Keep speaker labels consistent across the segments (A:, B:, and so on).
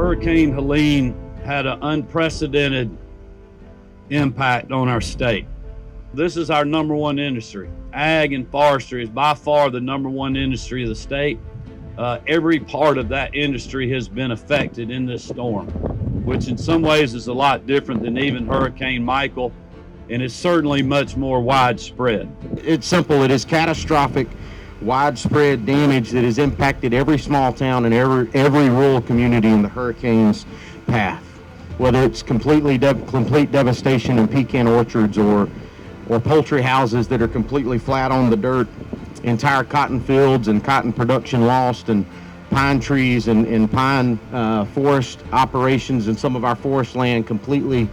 A: Hurricane Helene had an unprecedented impact on our state. This is our number one industry. Ag and forestry is by far the number one industry of the state. Every part of that industry has been affected in this storm, which in some ways is a lot different than even Hurricane Michael, and it's certainly much more widespread.
B: It's simple. It is catastrophic, widespread damage that has impacted every small town and every rural community in the hurricane's path. Whether it's complete devastation in pecan orchards or poultry houses that are completely flat on the dirt, entire cotton fields and cotton production lost, and pine trees and pine forest operations and some of our forest land completely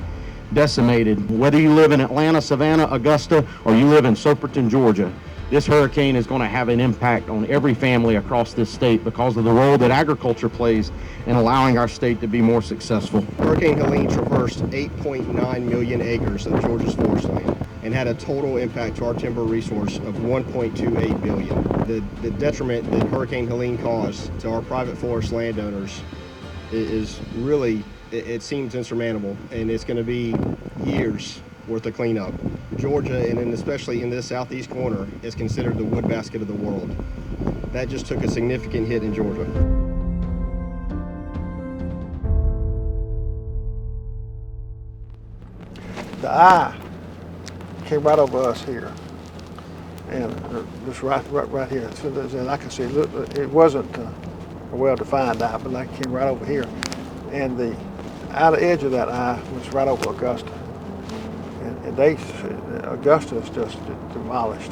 B: decimated. Whether you live in Atlanta, Savannah, Augusta, or you live in Soperton, Georgia, this hurricane is going to have an impact on every family across this state because of the role that agriculture plays in allowing our state to be more successful.
C: Hurricane Helene traversed 8.9 million acres of Georgia's forest land and had a total impact to our timber resource of 1.28 billion. The detriment that Hurricane Helene caused to our private forest landowners is really, it seems insurmountable, and it's going to be years worth of cleanup. Georgia, and especially in this southeast corner, is considered the wood basket of the world. That just took a significant hit in Georgia.
D: The eye came right over us here, and just right here. And I can see, look, it wasn't a well-defined eye, but like it came right over here, and the outer edge of that eye was right over Augusta. And Augusta is just demolished.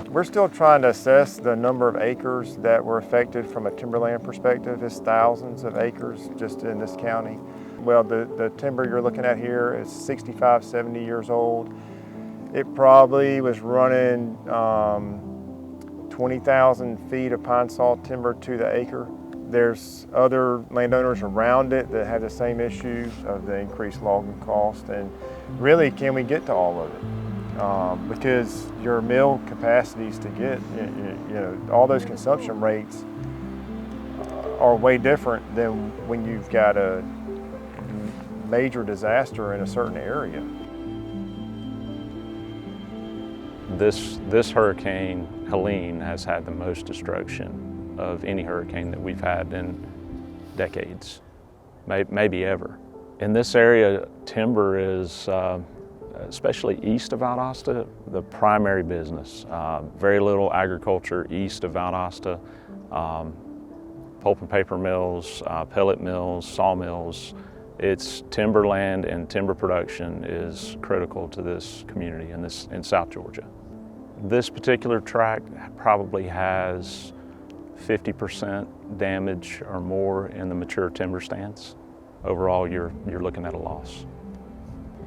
E: We're still trying to assess the number of acres that were affected from a timberland perspective. It's thousands of acres just in this county. Well, the timber you're looking at here is 65, 70 years old. It probably was running 20,000 feet of pine saw timber to the acre. There's other landowners around it that have the same issue of the increased logging cost, and really, can we get to all of it? Because your mill capacities to get, all those consumption rates are way different than when you've got a major disaster in a certain area.
F: This Hurricane Helene has had the most destruction of any hurricane that we've had in decades, maybe ever. In this area, timber is, especially east of Valdosta, the primary business. Very little agriculture east of Valdosta. Pulp and paper mills, pellet mills, sawmills. It's timberland, and timber production is critical to this community in South Georgia. This particular tract probably has 50% damage or more in the mature timber stands. Overall, you're looking at a loss.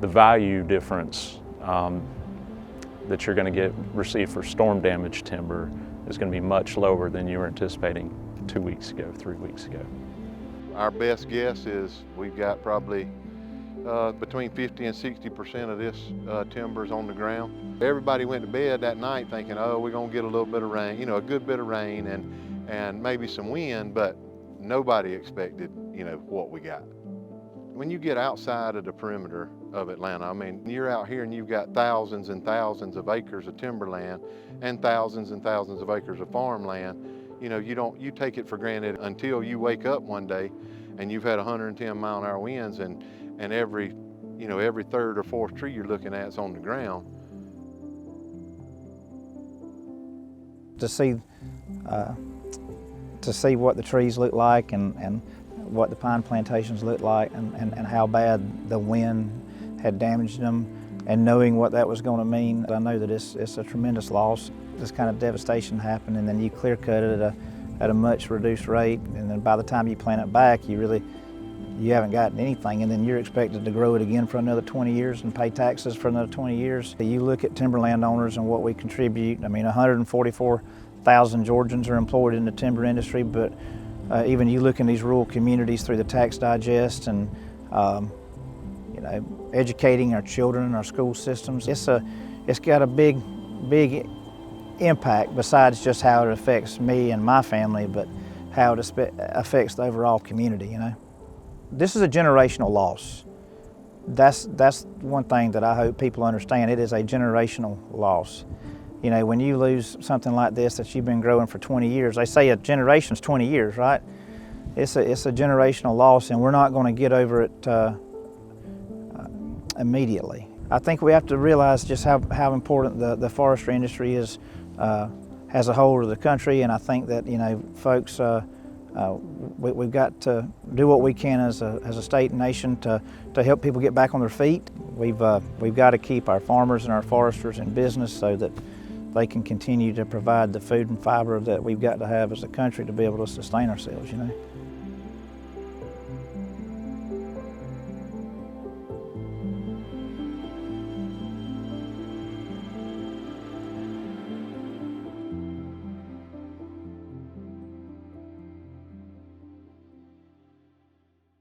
F: The value difference that you're going to receive for storm damaged timber is going to be much lower than you were anticipating 2 weeks ago, 3 weeks ago.
G: Our best guess is we've got probably between 50 and 60% of this timber is on the ground. Everybody went to bed that night thinking, oh, we're going to get a little bit of rain, a good bit of rain and maybe some wind, but nobody expected, what we got. When you get outside of the perimeter of Atlanta, I mean, you're out here and you've got thousands and thousands of acres of timberland and thousands of acres of farmland. You take it for granted until you wake up one day and you've had 110 mile-an-hour winds and every third or fourth tree you're looking at is on the ground.
H: To see what the trees look like and what the pine plantations look like and how bad the wind had damaged them, and knowing what that was going to mean. I know that it's a tremendous loss. This kind of devastation happened, and then you clear cut it at a much reduced rate, and then by the time you plant it back, you haven't gotten anything, and then you're expected to grow it again for another 20 years and pay taxes for another 20 years. You look at timberland owners and what we contribute. I mean, 144,000 Georgians are employed in the timber industry, but even you look in these rural communities through the tax digest and educating our children in our school systems. It's got a big impact besides just how it affects me and my family, but how it affects the overall community, this is a generational loss. That's one thing that I hope people understand. It is a generational loss. You know, when you lose something like this that you've been growing for 20 years, they say a generation's 20 years, right? It's a generational loss, and we're not going to get over it immediately. I think we have to realize just how important the forestry industry is as a whole of the country, and I think that, you know, folks, we've got to do what we can as a state and nation to help people get back on their feet. We've got to keep our farmers and our foresters in business so that they can continue to provide the food and fiber that we've got to have as a country to be able to sustain ourselves, you know.